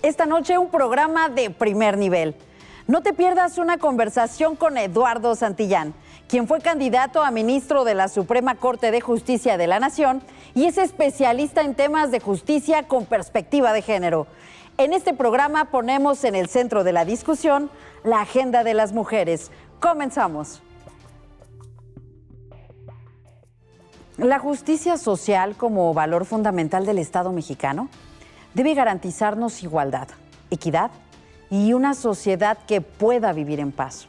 Esta noche un programa de primer nivel. No te pierdas una conversación con Eduardo Santillán, quien fue candidato a ministro de la Suprema Corte de Justicia de la Nación y es especialista en temas de justicia con perspectiva de género. En este programa ponemos en el centro de la discusión la agenda de las mujeres. Comenzamos. La justicia social como valor fundamental del Estado mexicano debe garantizarnos igualdad, equidad y una sociedad que pueda vivir en paz.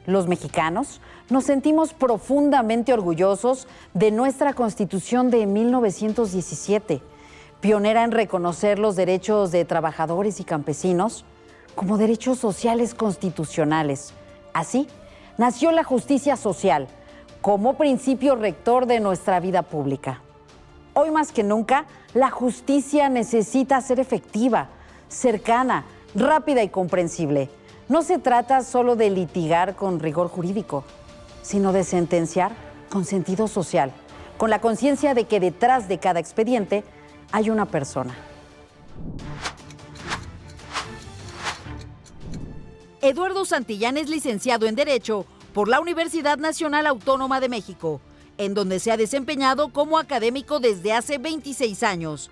Los mexicanos nos sentimos profundamente orgullosos de nuestra Constitución de 1917, pionera en reconocer los derechos de trabajadores y campesinos como derechos sociales constitucionales. Así, nació la justicia social como principio rector de nuestra vida pública. Hoy más que nunca, la justicia necesita ser efectiva, cercana, rápida y comprensible. No se trata solo de litigar con rigor jurídico, sino de sentenciar con sentido social, con la conciencia de que detrás de cada expediente hay una persona. Eduardo Santillán es licenciado en Derecho por la Universidad Nacional Autónoma de México, en donde se ha desempeñado como académico desde hace 26 años.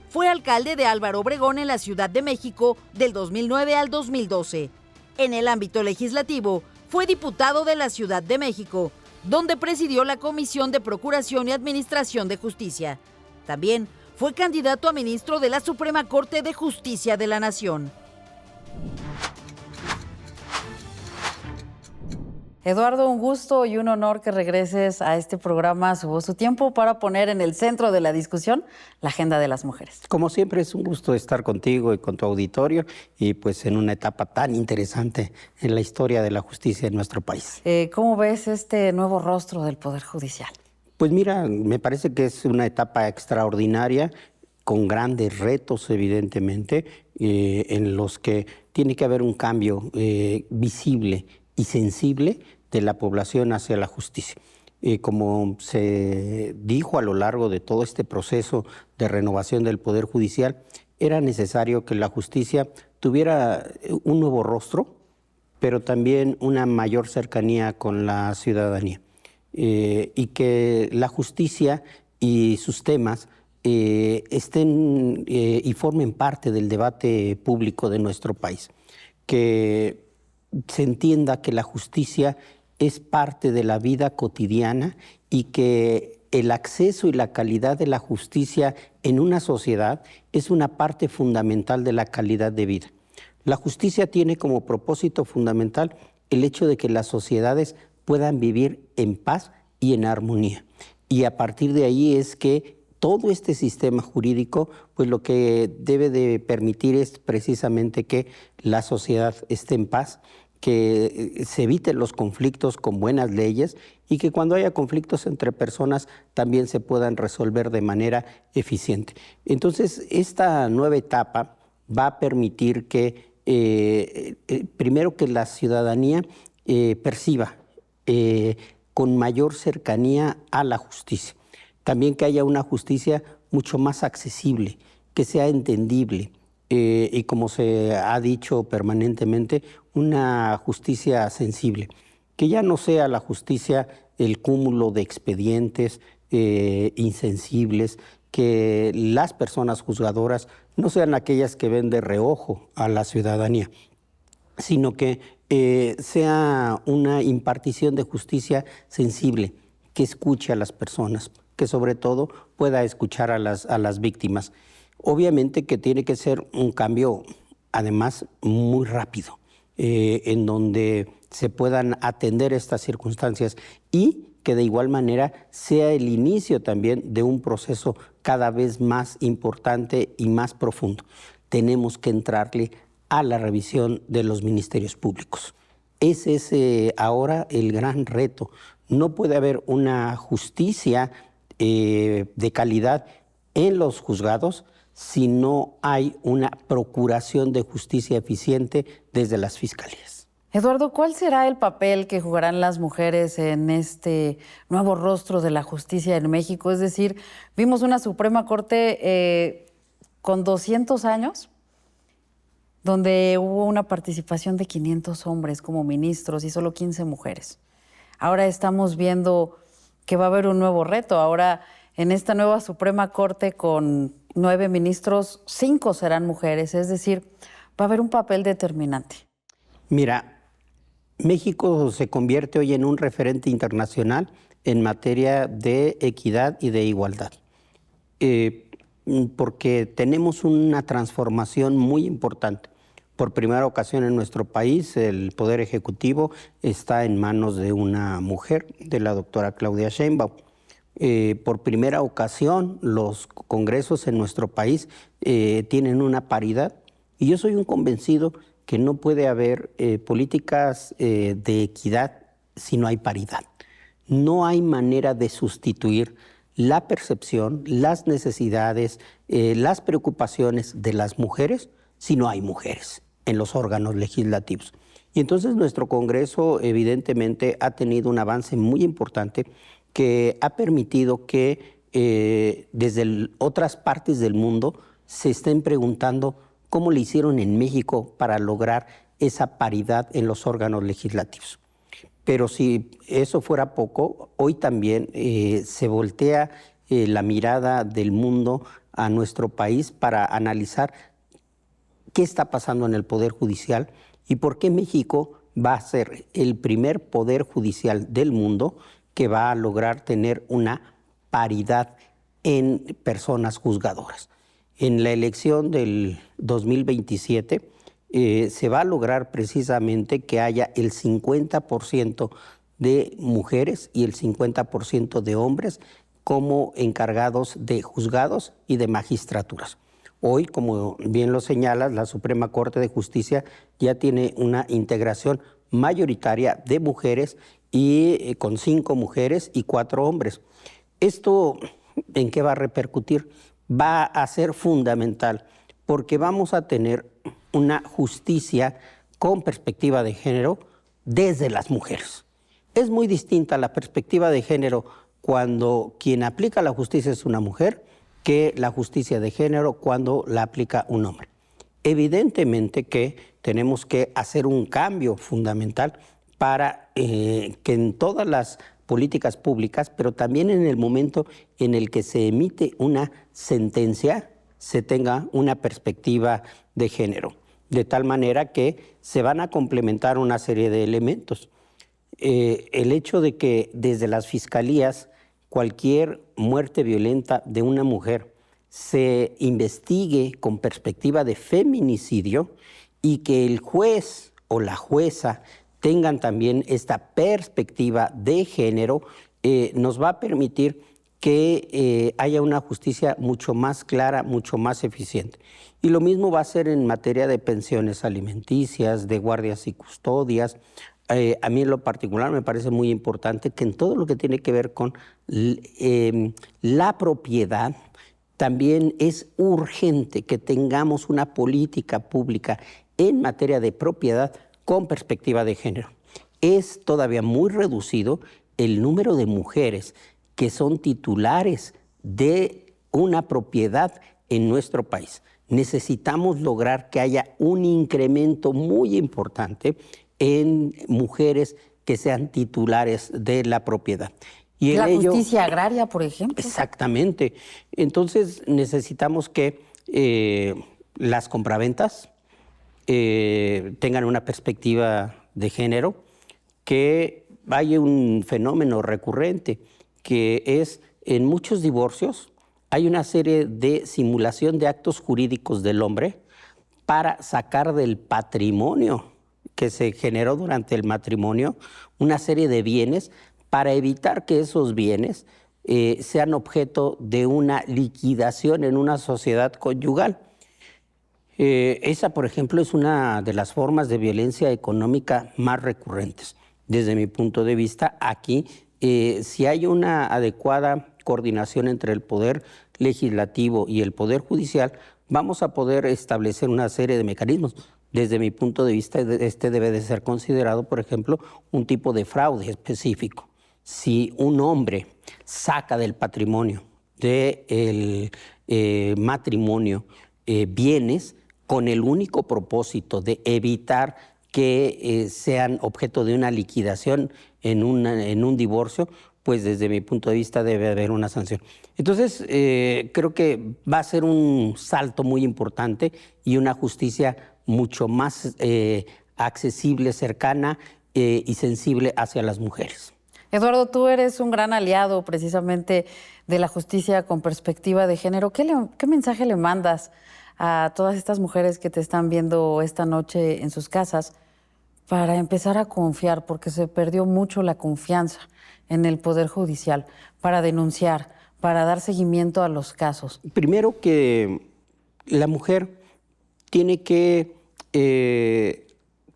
Fue alcalde de Álvaro Obregón en la Ciudad de México del 2009 al 2012. En el ámbito legislativo, fue diputado de la Ciudad de México, donde presidió la Comisión de Procuración y Administración de Justicia. También fue candidato a ministro de la Suprema Corte de Justicia de la Nación. Eduardo, un gusto y un honor que regreses a este programa Su Voz, Su Tiempo para poner en el centro de la discusión la agenda de las mujeres. Como siempre es un gusto estar contigo y con tu auditorio y pues en una etapa tan interesante en la historia de la justicia en nuestro país. ¿Cómo ves este nuevo rostro del Poder Judicial? Pues mira, me parece que es una etapa extraordinaria con grandes retos evidentemente en los que tiene que haber un cambio visible y sensible de la población hacia la justicia. Como se dijo a lo largo de todo este proceso de renovación del Poder Judicial, era necesario que la justicia tuviera un nuevo rostro, pero también una mayor cercanía con la ciudadanía. Y que la justicia y sus temas estén y formen parte del debate público de nuestro país. Que se entienda que la justicia es parte de la vida cotidiana y que el acceso y la calidad de la justicia en una sociedad es una parte fundamental de la calidad de vida. La justicia tiene como propósito fundamental el hecho de que las sociedades puedan vivir en paz y en armonía. Y a partir de ahí es que todo este sistema jurídico, pues lo que debe de permitir es precisamente que la sociedad esté en paz, que se eviten los conflictos con buenas leyes y que cuando haya conflictos entre personas también se puedan resolver de manera eficiente. Entonces, esta nueva etapa va a permitir que, primero, que la ciudadanía perciba con mayor cercanía a la justicia. También que haya una justicia mucho más accesible, que sea entendible y como se ha dicho permanentemente, una justicia sensible. Que ya no sea la justicia el cúmulo de expedientes insensibles, que las personas juzgadoras no sean aquellas que ven de reojo a la ciudadanía, sino que sea una impartición de justicia sensible, que escuche a las personas, que sobre todo pueda escuchar a las víctimas. Obviamente que tiene que ser un cambio, además, muy rápido, en donde se puedan atender estas circunstancias y que de igual manera sea el inicio también de un proceso cada vez más importante y más profundo. Tenemos que entrarle a la revisión de los ministerios públicos. Ese es ahora el gran reto. No puede haber una justicia de calidad en los juzgados si no hay una procuración de justicia eficiente desde las fiscalías. Eduardo, ¿cuál será el papel que jugarán las mujeres en este nuevo rostro de la justicia en México? Es decir, vimos una Suprema Corte con 200 años donde hubo una participación de 500 hombres como ministros y solo 15 mujeres. Ahora estamos viendo que va a haber un nuevo reto. Ahora, en esta nueva Suprema Corte con 9 ministros, 5 serán mujeres, es decir, va a haber un papel determinante. Mira, México se convierte hoy en un referente internacional en materia de equidad y de igualdad, porque tenemos una transformación muy importante. Por primera ocasión en nuestro país, el Poder Ejecutivo está en manos de una mujer, de la doctora Claudia Sheinbaum. Por primera ocasión, los congresos en nuestro país tienen una paridad, y yo soy un convencido que no puede haber políticas de equidad si no hay paridad. No hay manera de sustituir la percepción, las necesidades, las preocupaciones de las mujeres si no hay mujeres en los órganos legislativos. Y entonces nuestro Congreso evidentemente ha tenido un avance muy importante que ha permitido que desde otras partes del mundo se estén preguntando cómo le hicieron en México para lograr esa paridad en los órganos legislativos. Pero si eso fuera poco, hoy también se voltea la mirada del mundo a nuestro país para analizar qué está pasando en el Poder Judicial y por qué México va a ser el primer poder judicial del mundo que va a lograr tener una paridad en personas juzgadoras. En la elección del 2027 se va a lograr precisamente que haya el 50% de mujeres y el 50% de hombres como encargados de juzgados y de magistraturas. Hoy, como bien lo señalas, la Suprema Corte de Justicia ya tiene una integración mayoritaria de mujeres y con 5 mujeres y 4 hombres. ¿Esto en qué va a repercutir? Va a ser fundamental porque vamos a tener una justicia con perspectiva de género desde las mujeres. Es muy distinta la perspectiva de género cuando quien aplica la justicia es una mujer que la justicia de género cuando la aplica un hombre. Evidentemente que tenemos que hacer un cambio fundamental para que en todas las políticas públicas, pero también en el momento en el que se emite una sentencia, se tenga una perspectiva de género, de tal manera que se van a complementar una serie de elementos. El hecho de que desde las fiscalías cualquier muerte violenta de una mujer se investigue con perspectiva de feminicidio y que el juez o la jueza tengan también esta perspectiva de género, nos va a permitir que haya una justicia mucho más clara, mucho más eficiente. Y lo mismo va a ser en materia de pensiones alimenticias, de guardias y custodias. A mí en lo particular me parece muy importante que en todo lo que tiene que ver con la propiedad, también es urgente que tengamos una política pública en materia de propiedad con perspectiva de género. Es todavía muy reducido el número de mujeres que son titulares de una propiedad en nuestro país. Necesitamos lograr que haya un incremento muy importante en mujeres que sean titulares de la propiedad. Y la justicia agraria, por ejemplo. Exactamente. Entonces necesitamos que las compraventas tengan una perspectiva de género, que haya un fenómeno recurrente, que es en muchos divorcios hay una serie de simulación de actos jurídicos del hombre para sacar del patrimonio que se generó durante el matrimonio una serie de bienes para evitar que esos bienes sean objeto de una liquidación en una sociedad conyugal. Esa, por ejemplo, es una de las formas de violencia económica más recurrentes. Desde mi punto de vista, aquí, si hay una adecuada coordinación entre el Poder Legislativo y el Poder Judicial, vamos a poder establecer una serie de mecanismos. Desde mi punto de vista, este debe de ser considerado, por ejemplo, un tipo de fraude específico. Si un hombre saca del patrimonio del matrimonio bienes, con el único propósito de evitar que sean objeto de una liquidación en un divorcio, pues desde mi punto de vista debe haber una sanción. Entonces, creo que va a ser un salto muy importante y una justicia mucho más accesible, cercana y sensible hacia las mujeres. Eduardo, tú eres un gran aliado precisamente de la justicia con perspectiva de género. ¿Qué mensaje le mandas a todas estas mujeres que te están viendo esta noche en sus casas para empezar a confiar? Porque se perdió mucho la confianza en el Poder Judicial para denunciar, para dar seguimiento a los casos. Primero que la mujer tiene que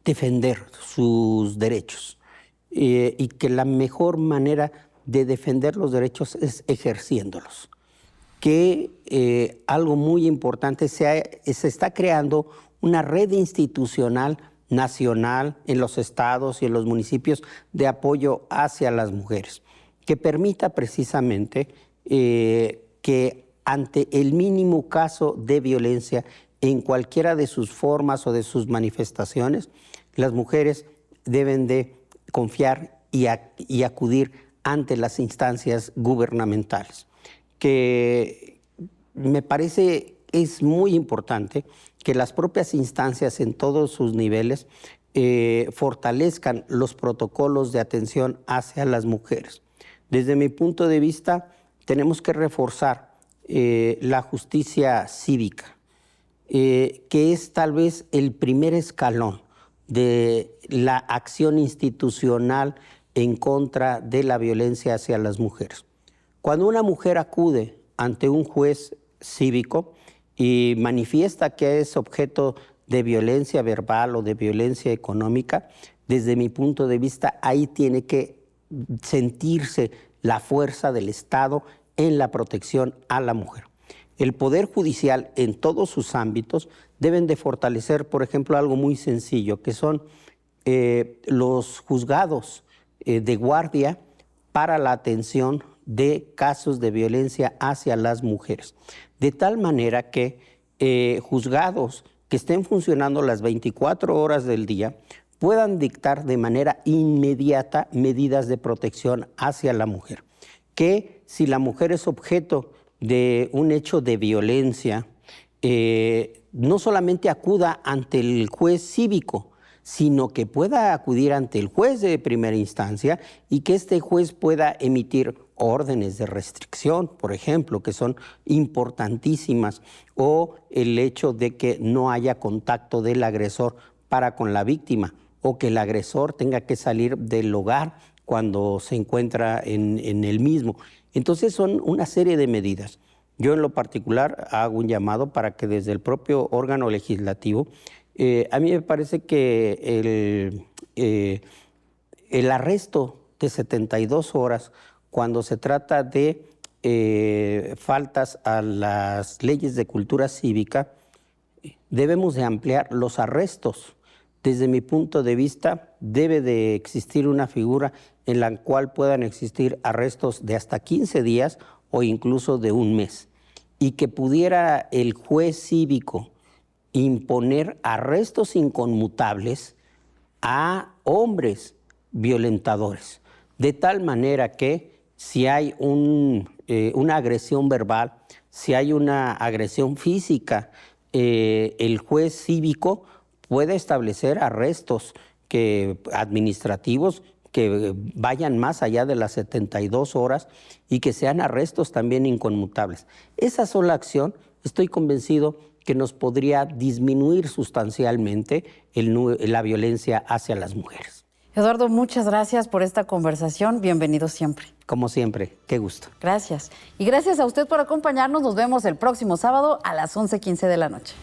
defender sus derechos y que la mejor manera de defender los derechos es ejerciéndolos. Que algo muy importante, se está creando una red institucional nacional en los estados y en los municipios de apoyo hacia las mujeres, que permita precisamente que ante el mínimo caso de violencia en cualquiera de sus formas o de sus manifestaciones, las mujeres deben de confiar y acudir ante las instancias gubernamentales. Que me parece es muy importante que las propias instancias en todos sus niveles fortalezcan los protocolos de atención hacia las mujeres. Desde mi punto de vista, tenemos que reforzar la justicia cívica, que es tal vez el primer escalón de la acción institucional en contra de la violencia hacia las mujeres. Cuando una mujer acude ante un juez cívico y manifiesta que es objeto de violencia verbal o de violencia económica, desde mi punto de vista, ahí tiene que sentirse la fuerza del Estado en la protección a la mujer. El Poder Judicial en todos sus ámbitos deben de fortalecer, por ejemplo, algo muy sencillo, que son los juzgados de guardia para la atención de casos de violencia hacia las mujeres. De tal manera que juzgados que estén funcionando las 24 horas del día puedan dictar de manera inmediata medidas de protección hacia la mujer. Que si la mujer es objeto de un hecho de violencia, no solamente acuda ante el juez cívico, sino que pueda acudir ante el juez de primera instancia y que este juez pueda emitir órdenes de restricción, por ejemplo, que son importantísimas, o el hecho de que no haya contacto del agresor para con la víctima, o que el agresor tenga que salir del hogar cuando se encuentra en el mismo. Entonces son una serie de medidas. Yo en lo particular hago un llamado para que desde el propio órgano legislativo, a mí me parece que el arresto de 72 horas cuando se trata de faltas a las leyes de cultura cívica, debemos de ampliar los arrestos. Desde mi punto de vista, debe de existir una figura en la cual puedan existir arrestos de hasta 15 días o incluso de un mes, y que pudiera el juez cívico imponer arrestos inconmutables a hombres violentadores, de tal manera que si hay una agresión verbal, si hay una agresión física, el juez cívico puede establecer arrestos administrativos que vayan más allá de las 72 horas y que sean arrestos también inconmutables. Esa sola acción, estoy convencido que nos podría disminuir sustancialmente la violencia hacia las mujeres. Eduardo, muchas gracias por esta conversación. Bienvenido siempre. Como siempre, qué gusto. Gracias. Y gracias a usted por acompañarnos. Nos vemos el próximo sábado a las 11:15 de la noche.